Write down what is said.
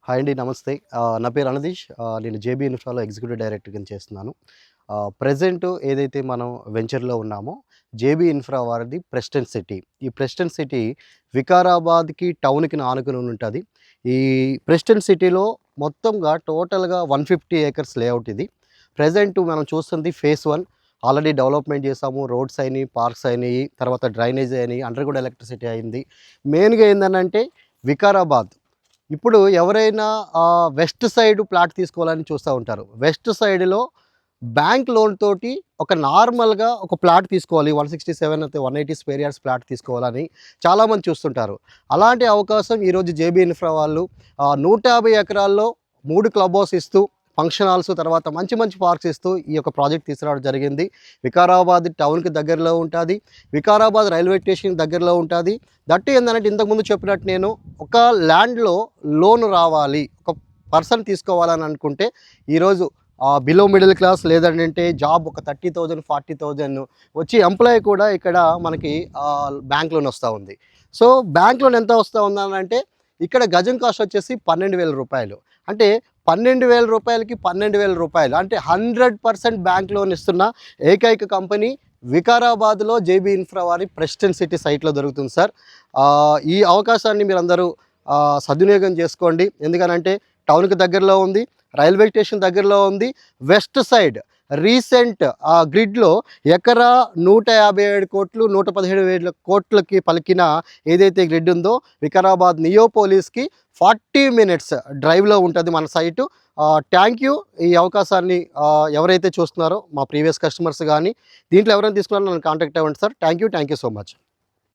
Hi అండి. నమస్తే. నా పేరు అనదీష్. నేను జేబీ ఇన్ఫ్రాలో ఎగ్జిక్యూటివ్ డైరెక్టర్ కింద చేస్తున్నాను. ప్రెజెంట్ ఏదైతే మనం వెంచర్‌లో ఉన్నామో, జేబీ ఇన్ఫ్రా వారిది ప్రెస్టన్ సిటీ. ఈ ప్రెస్టన్ సిటీ వికారాబాద్‌కి టౌన్‌కి ఆనుకుని ఉంటది. ఈ ప్రెస్టన్ సిటీలో మొత్తంగా టోటల్‌గా 150 ఏకర్స్ లేఅవుట్ ఇది. ప్రెజెంట్ మనం చూస్తుంది ఫేజ్ 1 ఆల్రెడీ డెవలప్‌మెంట్ చేసాము. రోడ్స్ అయినియి, పార్క్స్ అయినియి, తర్వాత డ్రైనేజ్ అయినియి, అండర్‌గ్రౌండ్ ఎలక్ట్రిసిటీ అయింది. మెయిన్‌గా ఏందనంటే వికారాబాద్ ఇప్పుడు ఎవరైనా వెస్ట్ సైడ్ ప్లాట్ తీసుకోవాలని చూస్తూ ఉంటారు. వెస్ట్ సైడ్‌లో బ్యాంక్ లోన్ తోటి ఒక నార్మల్‌గా ఒక ప్లాట్ తీసుకోవాలి. 167 అయితే 180 స్క్వేర్ యార్డ్స్ ప్లాట్ తీసుకోవాలని చాలామంది చూస్తుంటారు. అలాంటి అవకాశం ఈరోజు జేబీ ఇన్ఫ్రా వాళ్ళు 150 ఎకరాల్లో 3 క్లబ్ హౌస్ ఇస్తూ, ఫంక్షన్ హాల్స్, తర్వాత మంచి మంచి పార్క్స్ ఇస్తూ ఈ యొక్క ప్రాజెక్ట్ తీసుకురావడం జరిగింది. వికారాబాద్ టౌన్‌కి దగ్గరలో ఉంటుంది. వికారాబాద్ రైల్వే స్టేషన్‌కి దగ్గరలో ఉంటుంది. దట్టు ఏంటంటే ఇంతకుముందు చెప్పినట్టు నేను ఒక ల్యాండ్లో లోన్ రావాలి, ఒక పర్సన్ తీసుకోవాలని అనుకుంటే ఈరోజు బిలో మిడిల్ క్లాస్ లేదంటే జాబ్ ఒక 30,000 40,000 వచ్చి ఎంప్లాయీ కూడా ఇక్కడ మనకి బ్యాంక్ లోన్ వస్తూ ఉంది. సో బ్యాంక్ లోన్ ఎంత వస్తూ ఉందనంటే ఇక్కడ గజం కాస్ట్ వచ్చేసి 12,000 రూపాయలు. అంటే 12,000 రూపాయలకి 12,000 రూపాయలు అంటే 100% బ్యాంక్ లోన్ ఇస్తున్న ఏకైక కంపెనీ వికారాబాద్లో జేబీ ఇన్ఫ్రా వారి ప్రెస్టన్ సిటీ సైట్లో దొరుకుతుంది సార్. ఈ అవకాశాన్ని మీరందరూ సద్వినియోగం చేసుకోండి. ఎందుకనంటే టౌన్కి దగ్గరలో ఉంది, రైల్వే స్టేషన్ దగ్గరలో ఉంది. వెస్ట్ సైడ్ రీసెంట్ గ్రిడ్లో ఎకరా 157 కోట్లు 117 కోట్లకి పలికిన ఏదైతే గ్రిడ్ ఉందో వికారాబాద్ నియోపోలిస్కి 40 మినిట్స్ డ్రైవ్లో ఉంటుంది మన సైటు. Thank you. ఈ అవకాశాన్ని ఎవరైతే చూస్తున్నారో మా ప్రీవియస్ కస్టమర్స్ కానీ దీంట్లో ఎవరైనా తీసుకున్నారో నన్ను కాంటాక్ట్ అవ్వండి sir. Thank you so much.